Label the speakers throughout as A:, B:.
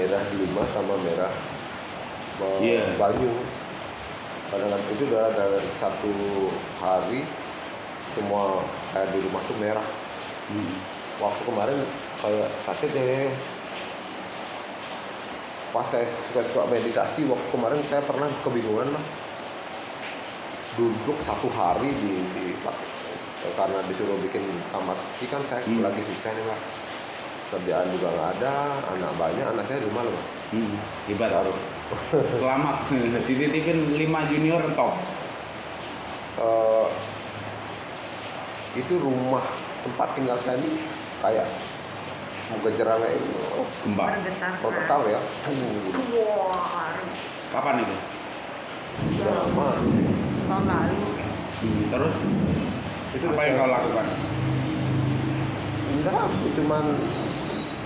A: merah 5 sama merah
B: Iya.
A: Banyu. Kadang itu udah ada satu hari semua kayak di rumah tuh merah. Waktu kemarin kayak sakit deh. Pas saya suka meditasi waktu kemarin saya pernah kebingungan lah. Duduk satu hari karena disuruh bikin kamar suci kan saya lagi susah nih Pak. Kerjaan juga nggak ada, anak banyak, anak saya rumah loh.
B: Hebat. Selamat. Dititipin 5 junior top.
A: Itu rumah tempat tinggal saya ini kayak mau gejerang kayak itu.
B: Gempa.
A: Bergetar ya.
B: Kapan itu?
A: Sudah lama.
C: Tahun lalu.
B: Terus
A: Itu
B: apa yang kau lakukan?
A: Enggak, cuman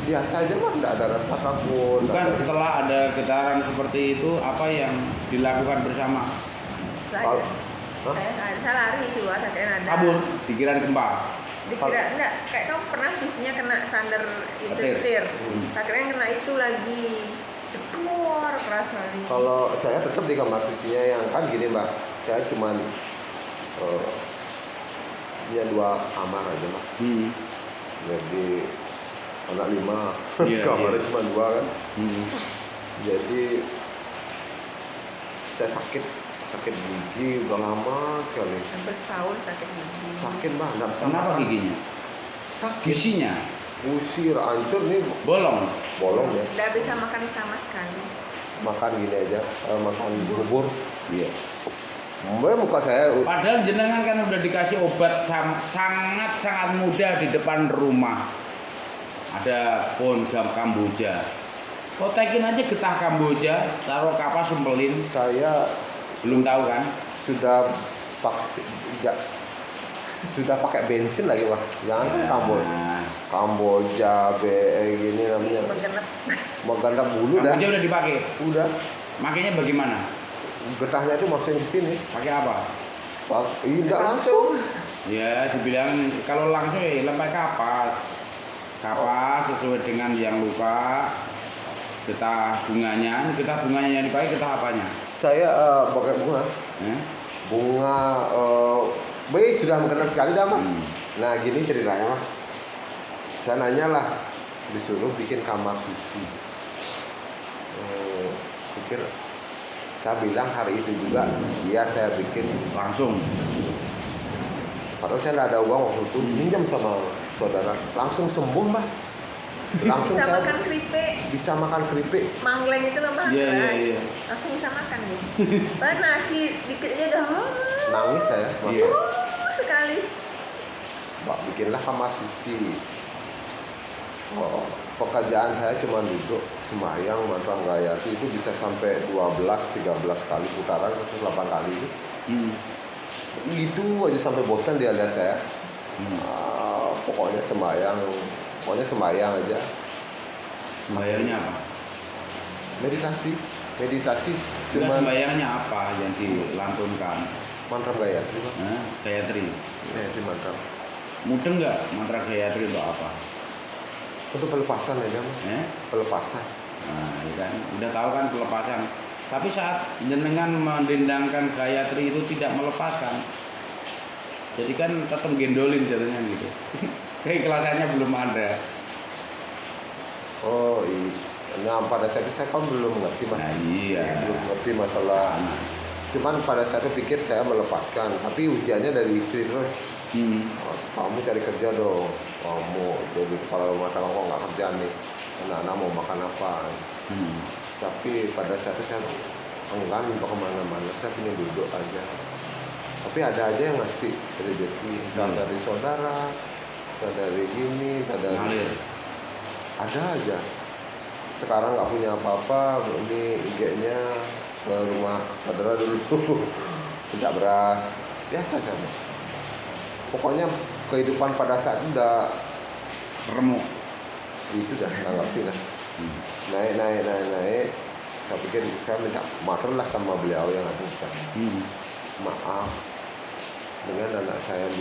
A: biasa aja mah, enggak ada rasa takut.
B: Bukan, setelah ada getaran seperti itu, apa yang dilakukan bersama?
C: Saya lari itu, saya kira ada.
B: Kabur, dikira gempa.
C: Dikira enggak, kayak kamu pernah biasanya kena sandar itu petir. Saya kira kena itu lagi. Keluar keras sekali.
A: Kalau saya tetap di kamar sucinya yang kan gini Mbak, saya cuman punya 2 kamar aja Mbak. Jadi anak 5, kamarnya cuma 2 kan. Jadi saya sakit gigi udah lama sekali.
C: Hampir setahun sakit gigi.
A: Sakit Mbak, nggak bisa
B: Kenapa
A: makan.
B: giginya?
A: Sakit.
B: Gisinya?
A: Usir, hancur nih.
B: Bolong?
A: Bolong ya.
C: Nggak bisa makan sama sekali.
A: Makan gini aja, makan bubur. Iya. Mbak muka saya.
B: Padahal jenengan kan udah dikasih obat sangat mudah di depan rumah. Ada pohon Kamboja. Kau tekin aja getah Kamboja, taruh kapas sumpelin.
A: Saya
B: Belum tahu kan?
A: sudah pakai bensin lagi Pak. Jangan Kamboja gini namanya. Menggenap bulu dah.
B: Kamboja udah dipakai.
A: Udah.
B: Makanya bagaimana?
A: Getahnya itu masukin ke sini.
B: Pakai apa?
A: Enggak langsung.
B: Ya, dibilang kalau langsung ya lempar kapas. Kapas sesuai dengan yang luka. Getah bunganya yang dipakai getah apanya?
A: Saya pakai bunga. Bunga sudah mengenal sekali dah Mah. Nah gini ceritanya Mah. Saya nanya lah, disuruh bikin kamar suci. Saya bilang hari itu juga, iya saya bikin
B: Langsung.
A: Padahal saya nggak ada uang waktu itu, minjam sama saudara, langsung sembuh Mbak. Langsung
C: bisa
A: saya
C: makan keripik.
A: Bisa makan keripik.
C: Mangleng itu loh Mbak.
B: Iya.
C: Langsung bisa makan nih. Padahal nasi dikit aja udah
A: Nangis saya.
B: Iya.
C: Sekali.
A: Mbak bikinlah kamar suci. Pekerjaan saya cuma duduk sembahyang mantra Gayatri itu bisa sampai 12-13 kali putaran, 108 kali itu. Gitu aja sampai bosan dia lihat saya. Pokoknya sembahyang aja.
B: Sembayangnya apa?
A: Meditasi
B: Cuma
A: cuma
B: sembayangnya apa yang dilantunkan?
A: mantra Gayatri.
B: Gayatri.
A: Gayatri mantra.
B: Mudeng nggak mantra Gayatri untuk apa?
A: Untuk pelepasan aja Mas. Pelepasan.
B: Nah, ya kan? Udah tahu kan pelepasan. Tapi saat jenengan mendendangkan Gayatri itu tidak melepaskan. Jadi kan tetap gendolin jadinya gitu. Keikhlasannya belum ada.
A: Oh iya. Nah pada saat itu saya kan belum mengerti Mas.
B: Nah, iya.
A: Belum mengerti masalah. Cuman pada saat itu pikir saya melepaskan. Tapi ujiannya dari istri terus. Kamu cari kerja dong. Kamu jadi kepala rumah tangga kok nggak kerja nih. Anak-anak mau makan apa? Tapi pada saat itu saya enggan untuk kemana-mana. Saya punya duduk aja. Tapi ada aja yang ngasih rezeki. Entah dari saudara, entah dari gini, entah dari
B: Ngalir.
A: ada aja. Sekarang nggak punya apa-apa, ini IG-nya ke rumah saudara dulu. Tidak beras, biasa saja. Pokoknya kehidupan pada saat itu udah
B: Remuk.
A: itu dah nggak ngerti lah. Naik. Saya pikir saya minta maaf lah sama beliau yang ada di sana. Maaf dengan anak saya 5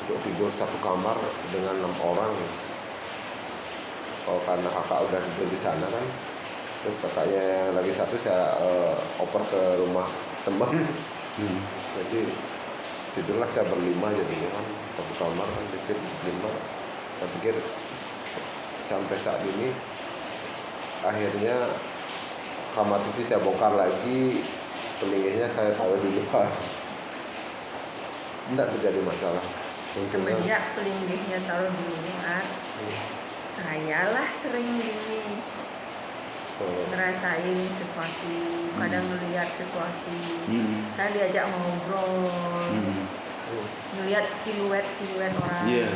A: untuk tidur satu kamar dengan 6 orang. Oh, karena kakak udah tidur di sana kan, terus kakaknya yang lagi satu saya oper ke rumah teman. Jadi tidurlah saya berlima jadinya kan, satu kamar kan kecil berlima. Saya pikir sampai saat ini akhirnya kamar suci saya bongkar lagi, pelingihnya saya taruh di luar. Tidak terjadi masalah.
C: Semenjak pelinggihnya taruh di luar, saya lah sering gini ngerasain sesuatu, kadang melihat sesuatu, saya diajak ngobrol, melihat siluet orang.
B: Iya.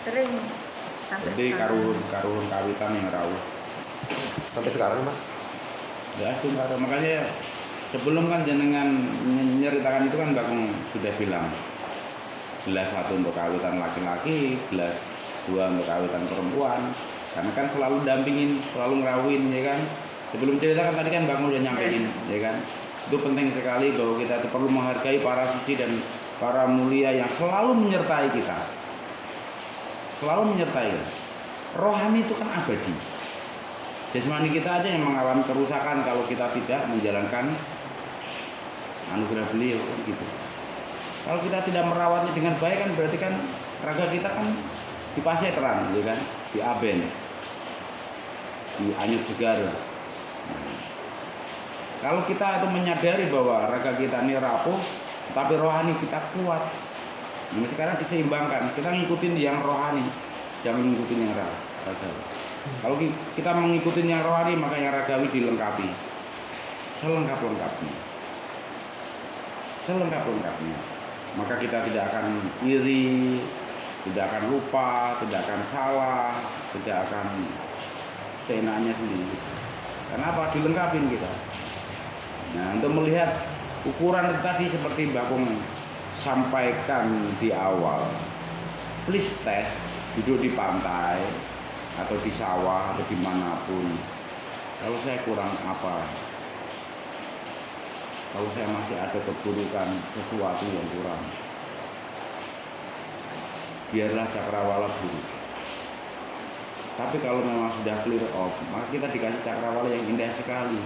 C: Sering sampai
B: Jadi
C: sekarang.
B: karun kawitan yang rawuh.
A: Sampai sekarang Pak?
B: Ya itu makanya sebelum kan jenengan menceritakan itu kan Bakung sudah bilang gelas satu untuk kawitan laki-laki, gelas dua untuk kawitan perempuan. Karena kan selalu dampingin, selalu ngerawin, ya kan. Sebelum cerita kan tadi kan Bakung udah nyampein, ya kan. Itu penting sekali bahwa kita itu perlu menghargai para suci dan para mulia yang selalu menyertai kita. Selalu menyertai. Rohani itu kan abadi. Jasmani kita aja yang mengalami kerusakan kalau kita tidak menjalankan anugerah beliau gitu. Kalau kita tidak merawatnya dengan baik kan berarti kan raga kita kan dipasetran, ya kan, di aben, di anyut segar. Kalau kita itu menyadari bahwa raga kita ini rapuh, tapi rohani kita kuat. Nah, sekarang diseimbangkan, kita ngikutin yang rohani, jangan ngikutin yang ragawi. Kalau kita mengikuti yang rohani, maka yang ragawi dilengkapi, selengkap-lengkapnya. Maka kita tidak akan iri, tidak akan lupa, tidak akan salah, tidak akan seenaknya sendiri. Kenapa? Dilengkapin kita. Nah, untuk melihat ukuran itu tadi seperti Bakung sampaikan di awal, please tes, duduk di pantai atau di sawah atau dimanapun. Kalau saya kurang apa? Kalau saya masih ada keburukan, sesuatu yang kurang, biarlah cakrawala buruk. Tapi kalau memang sudah clear off, maka kita dikasih cakrawala yang indah sekali.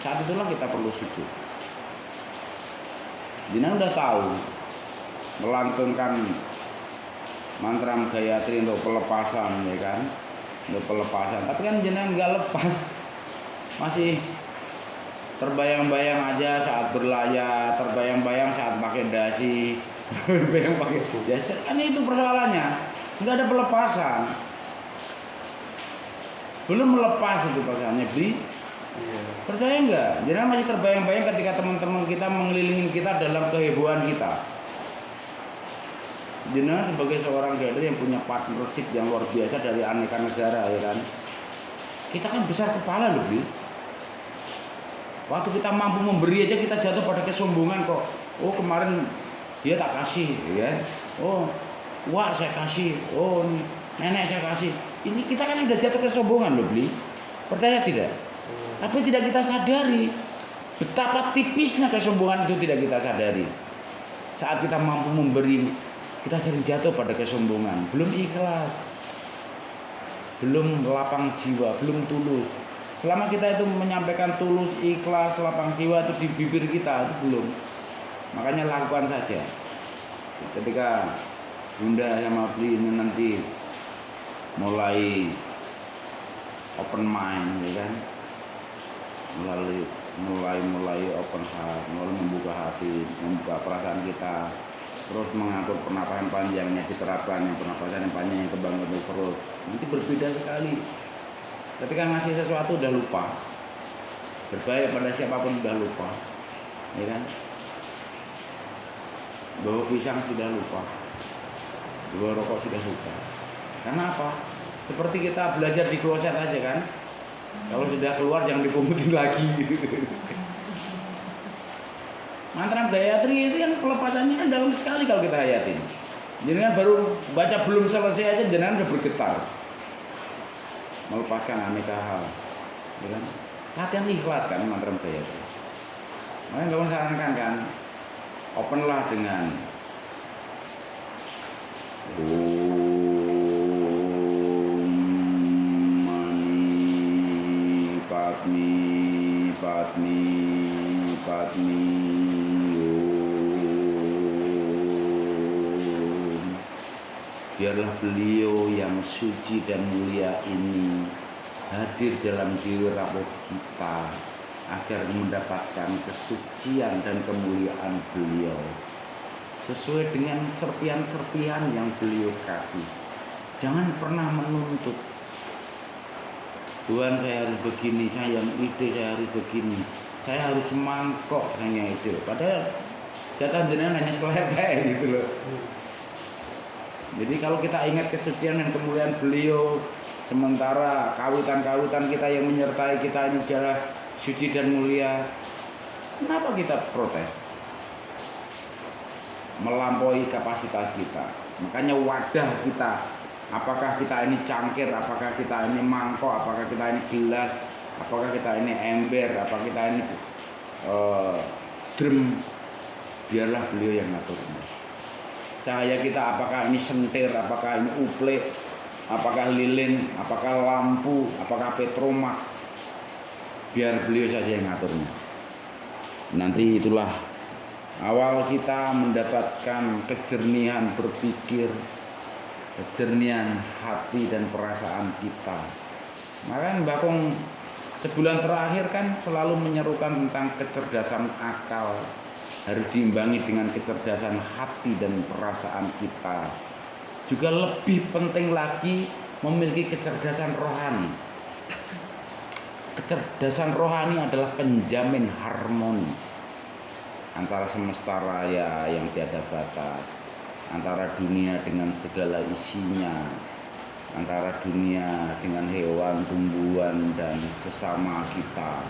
B: Saat itulah kita perlu sujud. Jenengan udah tahu melantunkan mantra Gayatri untuk pelepasan, ya kan? Untuk pelepasan. Tapi kan jenengan nggak lepas, masih terbayang-bayang aja saat berlayar, terbayang-bayang saat pakai dasi, terbayang pakai jasa. Kan itu persoalannya, nggak ada pelepasan. Belum melepas itu persoalannya, Bli. Percaya nggak? Jadi masih terbayang-bayang ketika teman-teman kita mengelilingi kita dalam kehebohan kita. Jenengan sebagai seorang gader yang punya partnership yang luar biasa dari aneka negara, ya kan? Kita kan besar kepala loh, Bli. Waktu kita mampu memberi aja kita jatuh pada kesombongan kok. Oh kemarin dia tak kasih, ya kan? Oh, wah saya kasih. Oh nenek saya kasih. Ini kita kan udah jatuh kesombongan loh, Bli. Percaya tidak? Tapi tidak kita sadari betapa tipisnya kesombongan itu tidak kita sadari. Saat kita mampu memberi, kita sering jatuh pada kesombongan. Belum ikhlas, belum lapang jiwa, belum tulus. Selama kita itu menyampaikan tulus, ikhlas, lapang jiwa itu di bibir kita itu belum. Makanya lakukan saja. Ketika Bunda sama Bli ini nanti mulai open mind, ya kan? mulai open heart, mulai membuka hati, membuka perasaan kita, terus mengatur pernapasan panjangnya diterapkan, yang pernapasan yang panjang yang kembang ke perut, nanti berbeda sekali. Ketika ngasih sesuatu udah lupa, berbaik pada siapapun udah lupa, ya kan? Bawa pisang sudah lupa, bawa rokok sudah lupa. Karena apa? Seperti kita belajar di kloset aja kan? Kalau sudah keluar jangan dipungutin lagi. Mantra Gayatri itu yang pelepasannya kan dalam sekali kalau kita hayatin. Jangan baru baca belum selesai aja jangan udah bergetar. Melepaskan aneka hal. Ya kan? Latihan ikhlas kan mantra Gayatri. Makanya kamu sarankan kan openlah dengan Padmi Padmi Padmi Om. Biarlah beliau yang suci dan mulia ini hadir dalam diri rapuh kita agar mendapatkan kesucian dan kemuliaan beliau sesuai dengan serpian-serpian yang beliau kasih. Jangan pernah menuntut, Tuhan saya harus begini, saya yang ide saya harus begini, saya harus mangkok saya itu. Padahal jatah jenengan hanya selepek gitu loh. Jadi kalau kita ingat kesucian dan kemuliaan beliau, sementara kawitan-kawitan kita yang menyertai kita ini adalah suci dan mulia, kenapa kita protes? Melampaui kapasitas kita. Makanya wadah kita, apakah kita ini cangkir, apakah kita ini mangkok, apakah kita ini gelas, apakah kita ini ember, apakah kita ini drum, biarlah beliau yang ngaturnya. Cahaya kita apakah ini sentir, apakah ini uplek, apakah lilin, apakah lampu, apakah petromak, biar beliau saja yang ngaturnya. Nanti itulah awal kita mendapatkan kejernihan berpikir, kejernihan hati dan perasaan kita. Maka Mbak Kong sebulan terakhir kan selalu menyerukan tentang kecerdasan akal, harus diimbangi dengan kecerdasan hati dan perasaan kita. Juga lebih penting lagi memiliki kecerdasan rohani. Kecerdasan rohani adalah penjamin harmoni antara semesta raya yang tiada batas, antara dunia dengan segala isinya, antara dunia dengan hewan, tumbuhan dan sesama kita.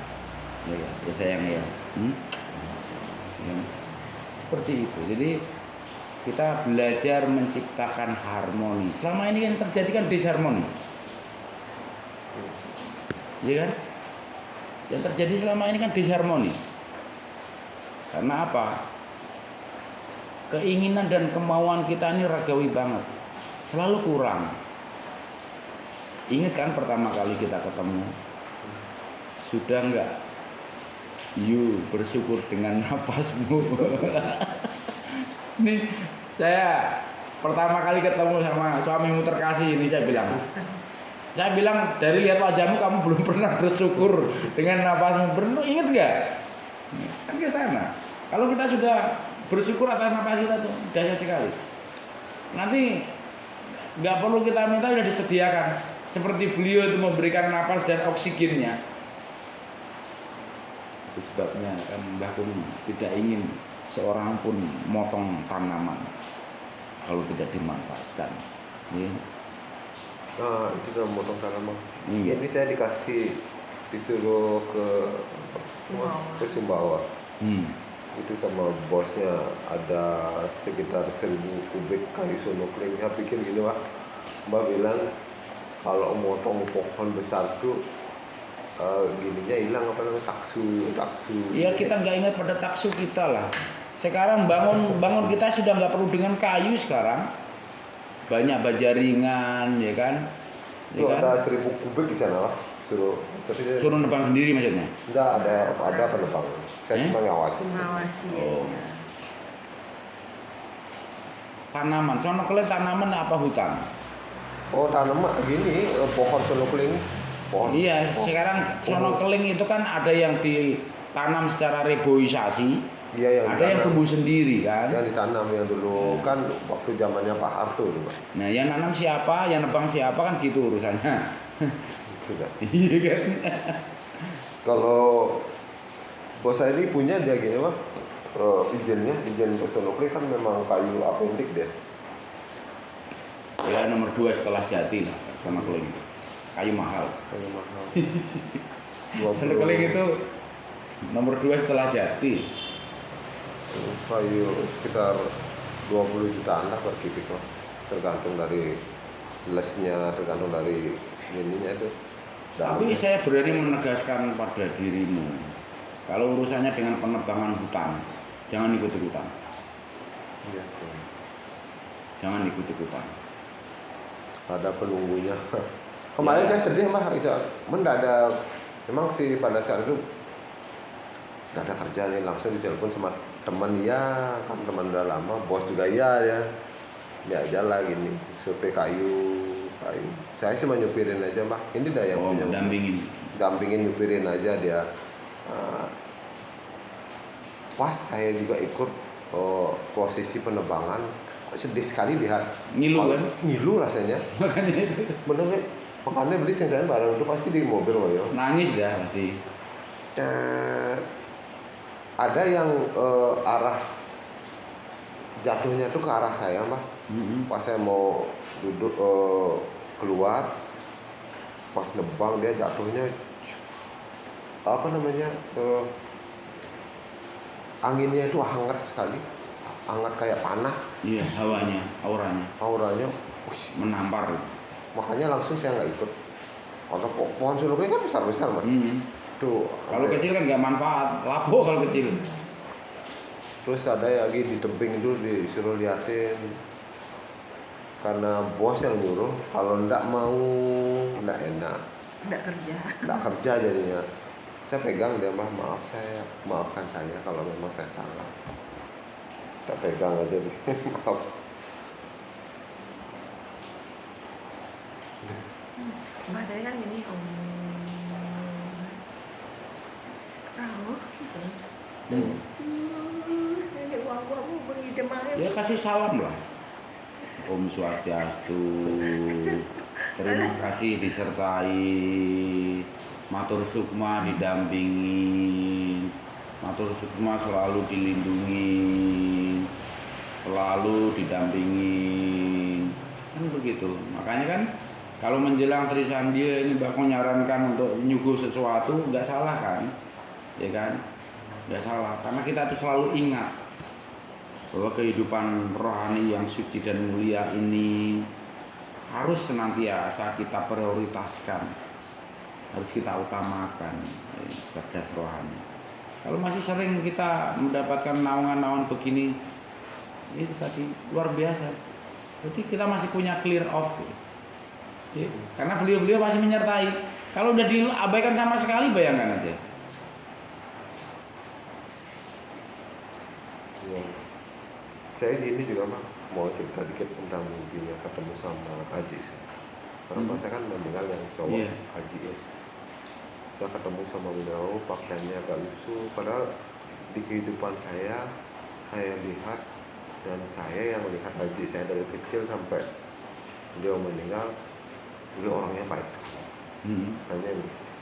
B: Ya sayang ya. Ya, seperti itu. Jadi kita belajar menciptakan harmoni. Selama ini yang terjadi kan disharmoni, ya kan? Yang terjadi selama ini kan disharmoni. Karena apa? Keinginan dan kemauan kita ini ragawi banget, selalu kurang. Ingat kan pertama kali kita ketemu? Sudah enggak? You bersyukur dengan napasmu. Nih saya pertama kali ketemu sama suamimu terkasih ini saya bilang dari lihat wajahmu kamu belum pernah bersyukur dengan napasmu. Benar, ingat nggak? Kan ke sana. Kalau kita sudah bersyukur atas napas kita tuh dahsyat sekali. Nanti nggak perlu kita minta, sudah disediakan. Seperti beliau itu memberikan napas dan oksigennya. Itu sebabnya kan Mbah Kun tidak ingin seorang pun motong tanaman kalau tidak dimanfaatkan. Ya.
A: Nah, itu udah motong tanaman.
B: Iya.
A: Ini saya disuruh ke Sumbawa. Itu sama bosnya ada sekitar 1000 kubik kayu sonokling. Saya pikir gini Mbak bilang kalau motong pohon besar tuh gininya hilang apa namanya taksu.
B: Iya, kita nggak ingat pada taksu kita lah. Sekarang bangun kita sudah nggak perlu dengan kayu sekarang. Banyak baja ringan, ya kan?
A: Itu ya ada 1000 kubik di sana lah. Suruh
B: nebang sendiri maksudnya?
A: Enggak, ada penebang. Saya cuma ngawasin.
B: Oh. Tanaman, sonokling tanaman apa hutan?
A: Oh, tanaman gini, pohon sonokling.
B: Iya, sekarang sonokling itu kan ada yang ditanam secara reboisasi,
A: iya,
B: ada yang tumbuh sendiri kan?
A: Yang ditanam yang dulu kan waktu zamannya Pak Harto dulu.
B: Nah, yang nanam siapa, yang nebang siapa kan gitu urusannya.
A: Itu kan.
B: Iya kan?
A: Kalau bos saya ini punya dia gini izin sonokling kan memang kayu apendik dia.
B: Ya nomor 2 setelah Jati lah sonokling. Kayu mahal. Sonokling itu nomor 2 setelah Jati.
A: Kayu sekitar 20 jutaan lah per kubik lah. Tergantung dari lesnya, tergantung dari ininya itu.
B: Tapi saya berani menegaskan pada dirimu, kalau urusannya dengan penebangan hutan, jangan ikut-ikutan.
A: Iya,
B: Jangan ikut-ikutan.
A: Ada penunggunya. Kemarin saya sedih mah, mendadak memang sih pada saat itu nggak ada kerja nih, langsung ditelepon sama teman, ya kan teman udah lama, bos juga ya dia aja lah gini, survei kayu. Saya cuma nyupirin aja Mbak, ini dah yang punya dampingin nyupirin aja dia. Pas saya juga ikut prosesi penebangan, sedih sekali lihat
B: ngilu kan,
A: ngilu rasanya.
B: makanya itu
A: Bener, makanya beli sendirian barang itu pasti di mobil ya.
B: nangis dah pasti.
A: Ada yang arah jatuhnya tuh ke arah saya Mbak. Pas saya mau duduk keluar, pas nebang dia jatuhnya apa namanya, anginnya itu hangat sekali, hangat kayak panas.
B: Iya, hawanya,
A: auranya
B: menampar.
A: makanya langsung saya nggak ikut. Karena pohon suluknya kan besar Mas. Tuh,
B: Kalau kecil kan nggak manfaat, lapo kalau kecil.
A: terus ada lagi di tebing itu disuruh liatin, karena bos yang nyuruh, kalau ndak mau ndak enak, ndak kerja jadinya. Saya pegang dia, maafkan saya kalau memang saya salah. Kita pegang aja di sini, maaf.
C: Mbak tadi kan gini
B: Ya kasih salam lah. Om Swastiastu, terima kasih disertai, matur sukma didampingi, matur sukma selalu dilindungi, selalu didampingi, kan begitu. Makanya kan kalau menjelang Trisandia ini Mbak nyarankan untuk nyuguh sesuatu, nggak salah kan, ya kan, nggak salah, karena kita tuh selalu ingat bahwa kehidupan rohani yang suci dan mulia ini harus senantiasa kita prioritaskan, harus kita utamakan cerdas rohani. Kalau masih sering kita mendapatkan naungan-naungan begini, itu tadi luar biasa. Berarti kita masih punya clear off, ya, karena beliau-beliau masih menyertai. Kalau udah diabaikan sama sekali, bayangkan aja.
A: Saya ini juga mau cerita dikit tentang mimpinya ketemu sama Haji saya. Karena saya kan meninggal yang cowok, Haji ya. Saya ketemu sama beliau, pakaiannya agak lusuh. Padahal di kehidupan saya lihat, dan saya yang melihat Haji saya dari kecil sampai beliau meninggal, beliau orangnya baik sekali. Hanya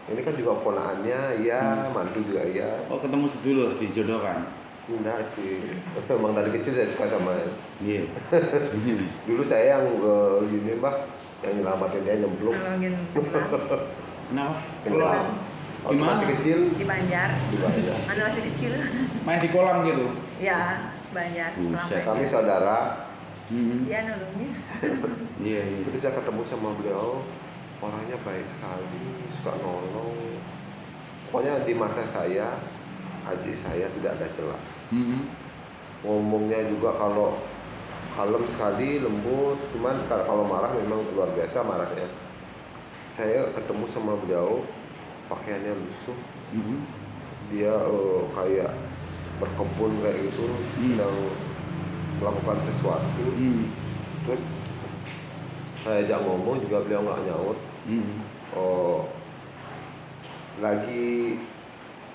A: ini kan juga ponaannya, ya mantu juga ya.
B: Oh, ketemu sedulur, dijodohkan?
A: Enggak sih, emang dari kecil saya suka sama
B: Iya.
A: Dulu saya yang gini Mbak, yang nyelamatin dia nyemplung.
B: Kenapa?
A: Tenggelam. Waktu masih kecil
C: Di Banjar. Mana masih kecil?
B: Main di kolam gitu?
C: Ya, Banjar.
A: Kami saudara.
C: Dia nolongin.
B: Iya.
A: Jadi saya ketemu sama beliau, orangnya baik sekali, suka nolong. Pokoknya di mata saya, Haji saya tidak ada celah. Ngomongnya juga kalau kalem sekali, lembut. Cuman kalau marah memang luar biasa marahnya. Saya ketemu sama beliau, pakaiannya lusuh. Dia kayak berkebun kayak gitu, sedang melakukan sesuatu. Terus saya ajak ngomong juga beliau nggak nyaut. Lagi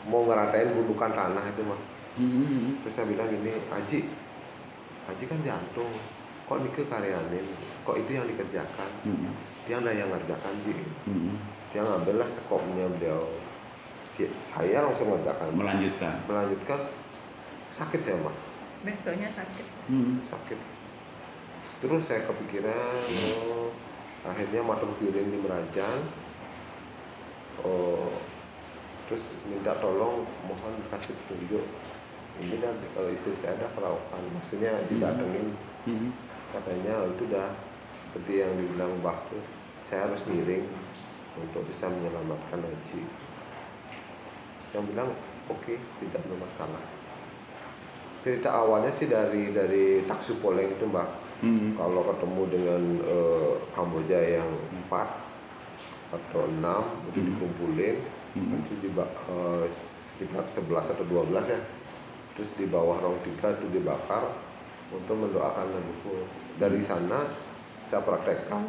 A: mau ngeratain gundukan tanah itu mah. Terus saya bilang gini, Haji kan jantung, kok nike karyanin, kok itu yang dikerjakan, dia nggak yang ngerjakan Ji. Dia ngambillah skopnya beliau, saya langsung ngerjakan, melanjutkan. Sakit saya mah,
C: besoknya sakit.
A: sakit. Terus saya kepikiran, akhirnya matur nuwun di Merajan. Terus minta tolong, mohon kasih petunjuk. Ini kan kalau istri saya ada kelauan, maksudnya didatengin. Katanya itu udah seperti yang dibilang Mbak, saya harus ngiring untuk bisa menyelamatkan Haji. Yang bilang oke, tidak ada masalah. Cerita awalnya sih dari Taksu Poleng itu Mbak. Kalau ketemu dengan Kamboja yang 4, atau 6 itu dikumpulin, nanti sekitar 11 atau 12 ya, terus di bawah rong 3 itu dibakar untuk mendoakan leluhur. Dari sana saya praktekkan,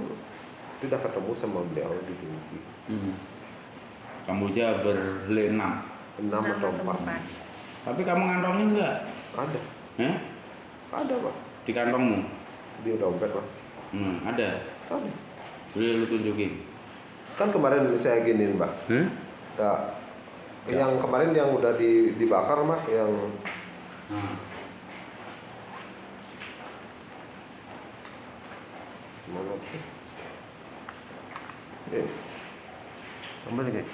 A: itu udah ketemu sama beliau di Turki.
B: Kamboja berle 6
A: atau 4.
B: tapi kamu ngantongin enggak?
A: Ada. Ada Pak,
B: Di kantongmu?
A: di dompet Pak.
B: Ada.
A: Ada.
B: Boleh lu tunjukin.
A: Kan kemarin saya giniin Mbak. Yang kemarin yang udah dibakar Mbak, yang mana tuh? Kembali guys.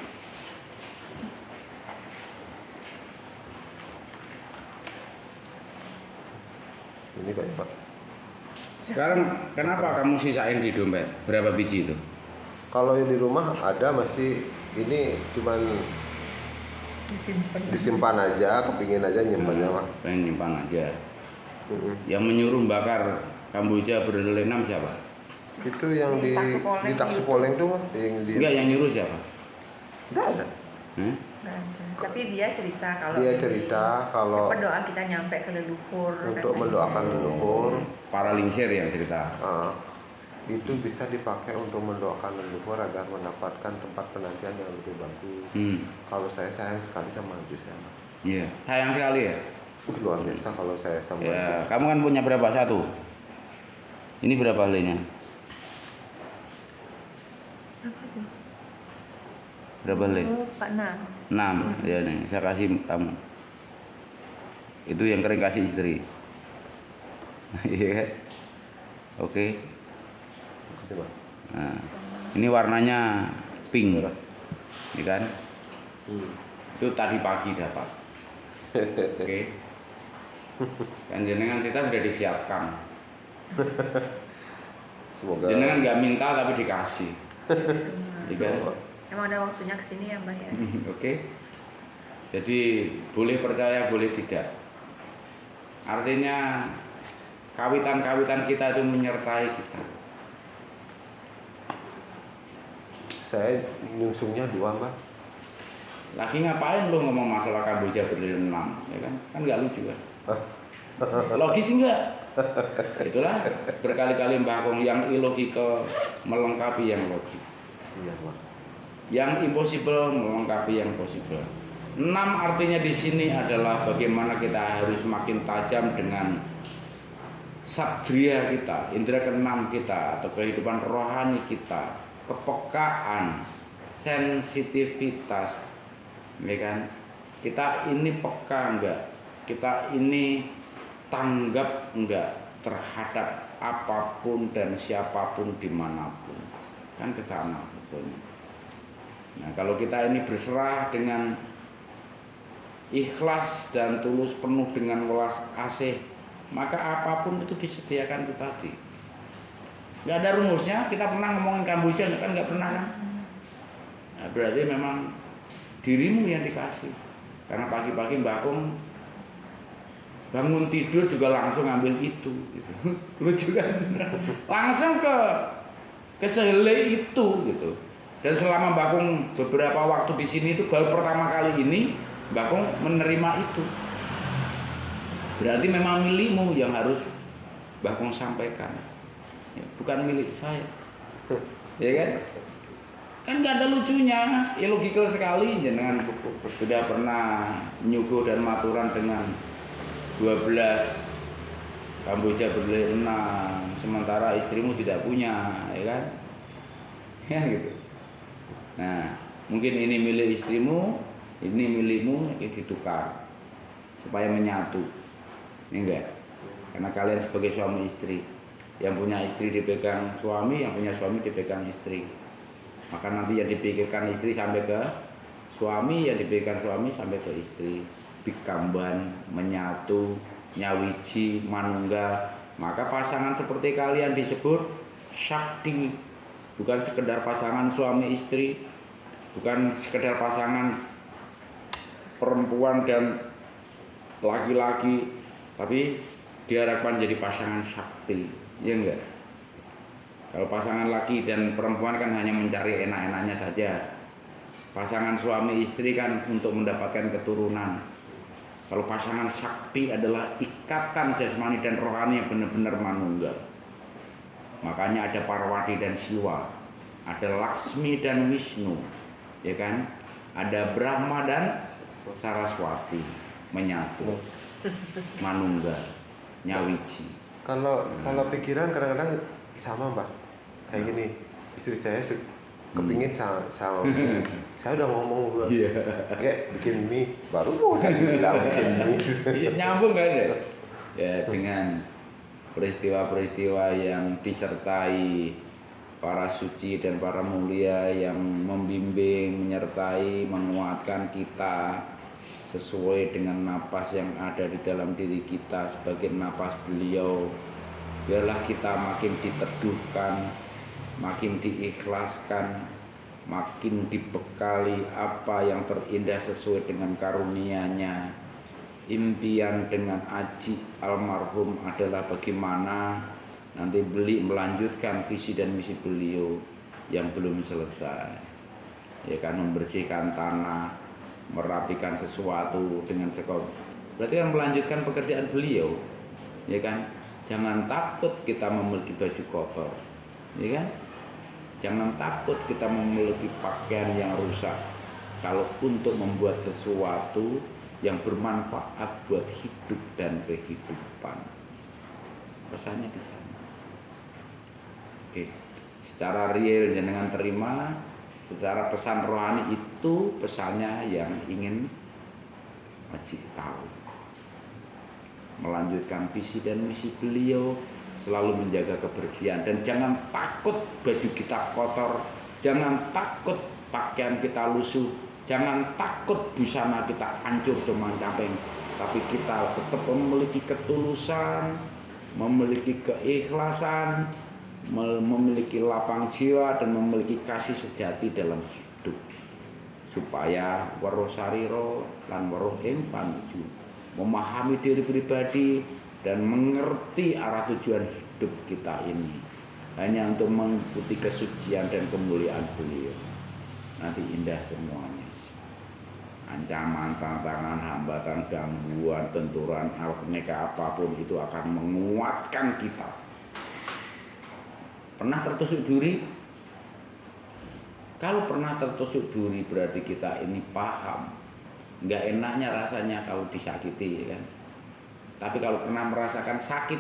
A: Ini kayak Pak.
B: Sekarang kenapa kamu sisain di dompet? Berapa biji itu?
A: Kalau yang di rumah ada masih, ini cuman disimpan aja, kepingin aja nyimpannya Pak.
B: Pengen nyimpan aja. Yang menyuruh bakar Kamboja berle 6 siapa?
A: Itu yang di Taksipoleng tuh Pak.
B: Enggak, yang nyuruh siapa?
A: Enggak ada.
C: Tapi dia cerita
A: kalau
C: doa kita nyampe ke leluhur
A: untuk mendoakan leluhur.
B: Para lingsir yang cerita.
A: Itu bisa dipakai untuk mendoakan leluhur agar mendapatkan tempat penantian yang lebih bagus. Kalau saya sayang sekali sama Haji saya.
B: Iya, sayang sekali ya.
A: Luar biasa kalau saya sama
B: ya, kamu kan punya berapa? 1. Ini berapa lenya? Berapa le? 6. Ya nih, saya kasih kamu. Itu yang kering kasih istri. Iya kan? Oke. Nah, ini warnanya pink. Ini kan? Itu tadi pagi dapat. Oke. Kan jenengan kita sudah disiapkan.
A: Semoga
B: jenengan nggak minta tapi dikasih. Iya.
C: Emang ada waktunya kesini ya Mbak ya.
B: Oke. Jadi boleh percaya boleh tidak. Artinya kawitan-kawitan kita itu menyertai kita.
A: Saya nyungsungnya 2 Mbak.
B: Lagi ngapain lu ngomong masalah Kamboja berle 6, ya kan? Kan nggak lucu kan? Logis enggak? Itulah berkali-kali Mbah Kong yang illogical melengkapi yang logik.
A: Iya Mas.
B: Yang impossible melengkapi yang possible. 6 artinya di sini adalah bagaimana kita harus makin tajam dengan satria kita, indera keenam kita atau kehidupan rohani kita, kepekaan, sensitivitas, ya kan? Kita ini peka enggak? Kita ini tanggap enggak terhadap apapun dan siapapun dimanapun? Kan ke sana betulnya. Nah, kalau kita ini berserah dengan ikhlas dan tulus penuh dengan welas asih, maka apapun itu disediakan itu tadi. Nggak ada rumusnya. Kita pernah ngomongin Kamboja kan? Nggak pernah kan? Nah, berarti memang dirimu yang dikasih. Karena pagi-pagi Mbak Kong bangun tidur juga langsung ngambil itu gitu. Lucu kan? Langsung ke sehele itu gitu. Dan selama Mbak Kong beberapa waktu di sini itu baru pertama kali ini Mbak Kong menerima itu. Berarti memang milikmu yang harus Mbak Kong sampaikan, ya, bukan milik saya. Ya kan? Kan nggak ada lucunya, illogical sekali. Jangan sudah pernah nyuguh dan maturan dengan 12 Kamboja berle 6, sementara istrimu tidak punya, ya kan? Ya gitu. Nah, mungkin ini milik istrimu, ini milikmu, ya ditukar supaya menyatu. Ini enggak? Karena kalian sebagai suami istri, yang punya istri dipegang suami, yang punya suami dipegang istri. Maka nanti yang dipikirkan istri sampai ke suami, yang dipikirkan suami sampai ke istri. Bikamban, menyatu, nyawiji, manunggal. Maka pasangan seperti kalian disebut Shakti. Bukan sekedar pasangan suami istri, bukan sekedar pasangan perempuan dan laki-laki, tapi diharapkan jadi pasangan sakti, ya enggak? Kalau pasangan laki dan perempuan kan hanya mencari enak-enaknya saja. Pasangan suami istri kan untuk mendapatkan keturunan. Kalau pasangan sakti adalah ikatan jasmani dan rohani yang benar-benar manunggal. Makanya ada Parwati dan Siwa, ada Laksmi dan Wisnu, ya kan? Ada Brahma dan Saraswati menyatu, manunggal, nyawiji.
A: Kalau pikiran kadang-kadang sama Mbak, kayak gini, istri saya kepingin sama mie. Saya udah ngomong kayak bikin mie, baru mau tadi bilang bikin mie.
B: Nyambung kan ya? Ya dengan peristiwa-peristiwa yang disertai para suci dan para mulia yang membimbing, menyertai, menguatkan kita sesuai dengan napas yang ada di dalam diri kita sebagai napas beliau. Biarlah kita makin diteduhkan, makin diikhlaskan, makin dibekali apa yang terindah sesuai dengan karunia-Nya. Impian dengan Aji almarhum adalah bagaimana nanti beli melanjutkan visi dan misi beliau yang belum selesai, ya kan, membersihkan tanah, merapikan sesuatu dengan sekop. Berarti kan melanjutkan pekerjaan beliau, ya kan. Jangan takut kita memiliki baju kotor, ya kan. Jangan takut kita memiliki pakaian yang rusak kalau untuk membuat sesuatu yang bermanfaat buat hidup dan kehidupan. Pesannya di sana. Oke, secara real jenengan terima, secara pesan rohani itu pesannya yang ingin Haji tahu. Melanjutkan visi dan misi beliau, selalu menjaga kebersihan, dan jangan takut baju kita kotor, jangan takut pakaian kita lusuh, jangan takut busana kita hancur cuma-camping, tapi kita tetap memiliki ketulusan, memiliki keikhlasan, memiliki lapang jiwa, dan memiliki kasih sejati dalam hidup, supaya weruh sarira lan weruh ing panuju, memahami diri pribadi dan mengerti arah tujuan hidup kita ini hanya untuk mengikuti kesucian dan kemuliaan beliau. Nanti indah semuanya. Ancaman, tantangan, hambatan, gangguan, benturan, aneka apapun itu akan menguatkan kita. Pernah tertusuk duri? Kalau pernah tertusuk duri berarti kita ini paham nggak enaknya rasanya kalau disakiti, ya kan? Tapi kalau pernah merasakan sakit,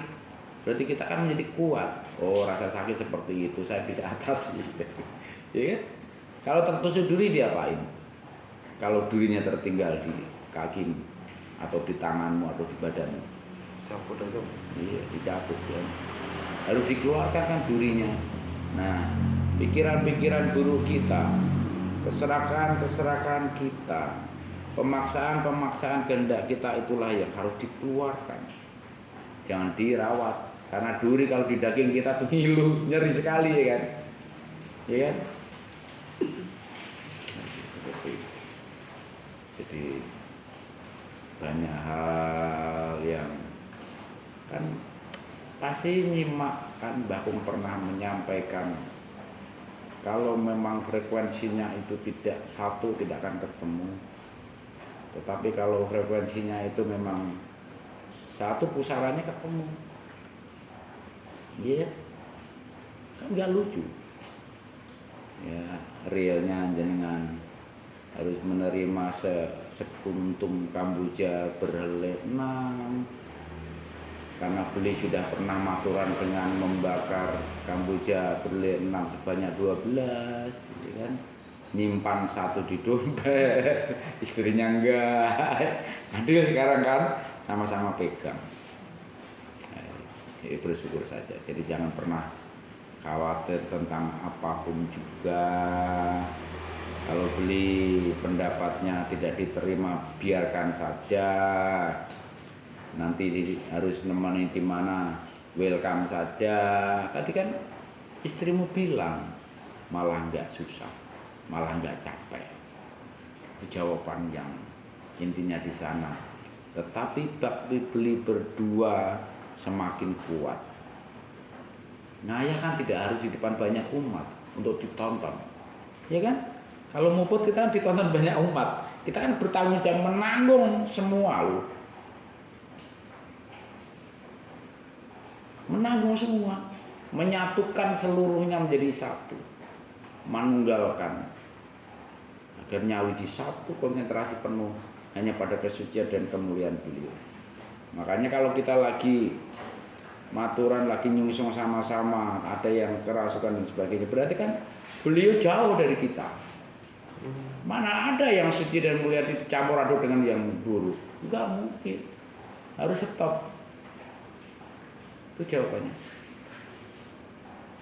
B: berarti kita kan menjadi kuat. Oh, rasa sakit seperti itu saya bisa atasi, ya kan? Kalau tertusuk duri diapain? Kalau durinya tertinggal di kakimu atau di tanganmu atau di badanmu,
A: Cabut aja.
B: iya, dicabut ya. Harus dikeluarkan kan durinya. Nah, pikiran-pikiran buruk kita, keserakan kita, pemaksaan kehendak kita, itulah yang harus dikeluarkan. Jangan dirawat, karena duri kalau di daging kita tuh ngilu, nyeri sekali, ya kan? Ya kan? Jadi banyak hal yang kan pasti nyimak kan, Mbah Kung pernah menyampaikan kalau memang frekuensinya itu tidak satu tidak akan ketemu. Tetapi kalau frekuensinya itu memang satu, pusarannya ketemu, iya, kan nggak lucu. Ya, realnya jenengan harus menerima sekuntum kambuja berlenam, karena beli sudah pernah maturan dengan membakar kambuja berlenam sebanyak 12, ya kan? Nyimpan satu di dompet, istrinya enggak. Adil sekarang kan sama-sama pegang. Jadi bersyukur saja. Jadi jangan pernah khawatir tentang apapun juga. Kalau beli pendapatnya tidak diterima, biarkan saja. Nanti harus nemani di mana, welcome saja. Tadi kan istrimu bilang malah nggak susah, malah nggak capek. Itu jawaban yang intinya di sana. Tetapi bakti beli berdua semakin kuat. Ngayah kan tidak harus di depan banyak umat untuk ditonton, ya kan? Kalau muput kita kan ditonton banyak umat, kita kan bertanggung jawab menanggung semua loh, menanggung semua, menyatukan seluruhnya menjadi satu, manunggalkan agar nyawiji satu konsentrasi penuh hanya pada kesucian dan kemuliaan beliau. Makanya kalau kita lagi maturan, lagi nyungsung sama-sama, ada yang kerasukan dan sebagainya, berarti kan beliau jauh dari kita. Mana ada yang suci dan mulia dicampur aduk dengan yang buruk? Enggak mungkin. Harus stop. Itu jawabannya.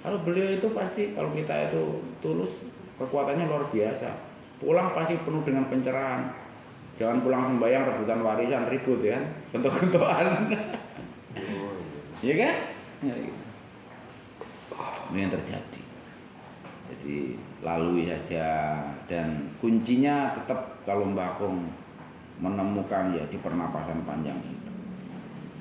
B: Kalau beliau itu pasti, kalau kita itu tulus, kekuatannya luar biasa. Pulang pasti penuh dengan pencerahan. Jangan pulang sembahyang rebutan warisan, ribut ya, bentuk-bentukan. Iya kan? Ya, gitu. Ini yang terjadi. Jadi lalui saja, dan kuncinya tetap kalau Mbah Kong menemukan ya di pernapasan panjang itu.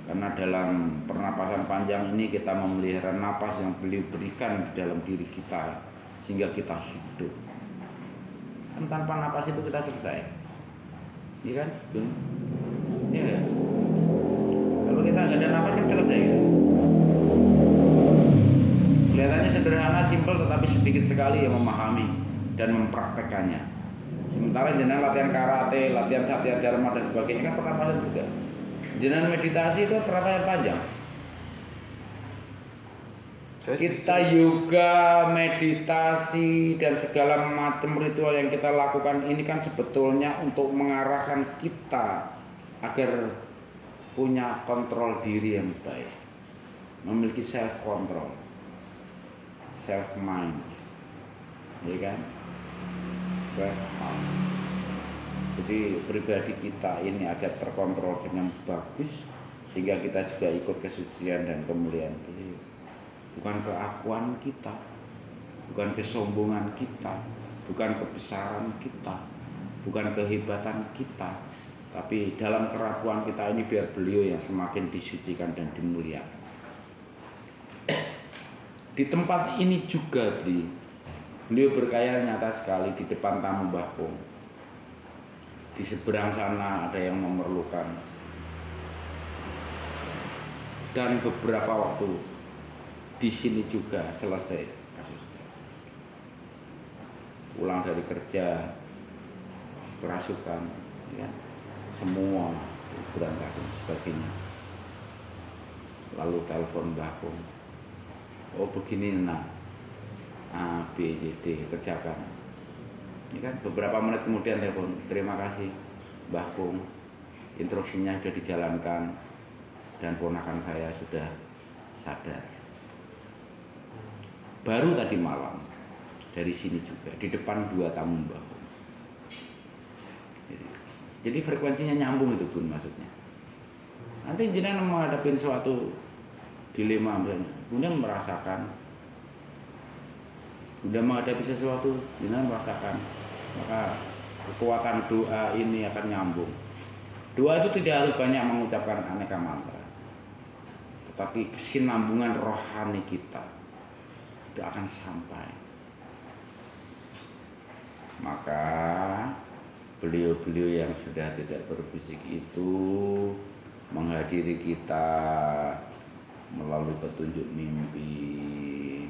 B: Karena dalam pernapasan panjang ini kita memelihara napas yang beliau berikan di dalam diri kita sehingga kita hidup. Kan tanpa napas itu kita selesai. Iya kan? Iya. Kalau kita nggak ada napas kan selesai. Kan? Kelihatannya sederhana, simpel, tetapi sedikit sekali yang memahami dan mempraktekannya. Sementara jenengan latihan karate, latihan satya dharma dan sebagainya kan pernapasan juga. Jenengan meditasi itu pernapasan panjang. Kita yoga, meditasi dan segala macam ritual yang kita lakukan ini kan sebetulnya untuk mengarahkan kita agar punya kontrol diri yang baik, memiliki self control, self mind, ya kan? Self mind. Jadi pribadi kita ini agar terkontrol dengan bagus sehingga kita juga ikut kesucian dan kemuliaan beliau. Bukan keakuan kita, bukan kesombongan kita, bukan kebesaran kita, bukan kehebatan kita, tapi dalam kerapuan kita ini biar beliau yang semakin disucikan dan dimuliakan. Di tempat ini juga beliau berkaya nyata sekali di depan tamu Mbah Kong. Di seberang sana ada yang memerlukan, dan beberapa waktu di sini juga selesai kasusnya. Pulang dari kerja, kerasukan, ya, semua berantakan sebagainya. Lalu telepon Mbah Kong, oh begini nak, A, B, C, D, kerjakan. Ya kan, beberapa menit kemudian telepon, terima kasih Mbah Kong, instruksinya sudah dijalankan dan ponakan saya sudah sadar. Baru tadi malam dari sini juga di depan 2 tamu Mbah Kong. Jadi frekuensinya nyambung itu Bun, maksudnya. Nanti jenengan menghadapi suatu dilema misalnya, Bunda merasakan, Bunda menghadapi sesuatu, jenengan merasakan, maka kekuatan doa ini akan nyambung. Doa itu tidak harus banyak mengucapkan aneka mantra, tetapi kesinambungan rohani kita itu akan sampai. Maka beliau-beliau yang sudah tidak berfisik itu menghadiri kita melalui petunjuk mimpi,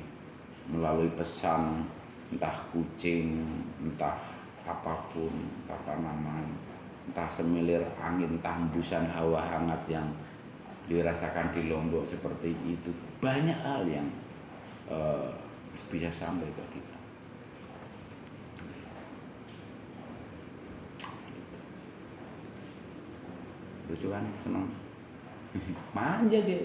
B: melalui pesan entah kucing, entah apapun, entah tanaman, entah semilir angin, entah hembusan hawa hangat yang dirasakan di Lombok seperti itu. Banyak hal yang bisa sampai ke kita. Lucu kan, senang, manja dia.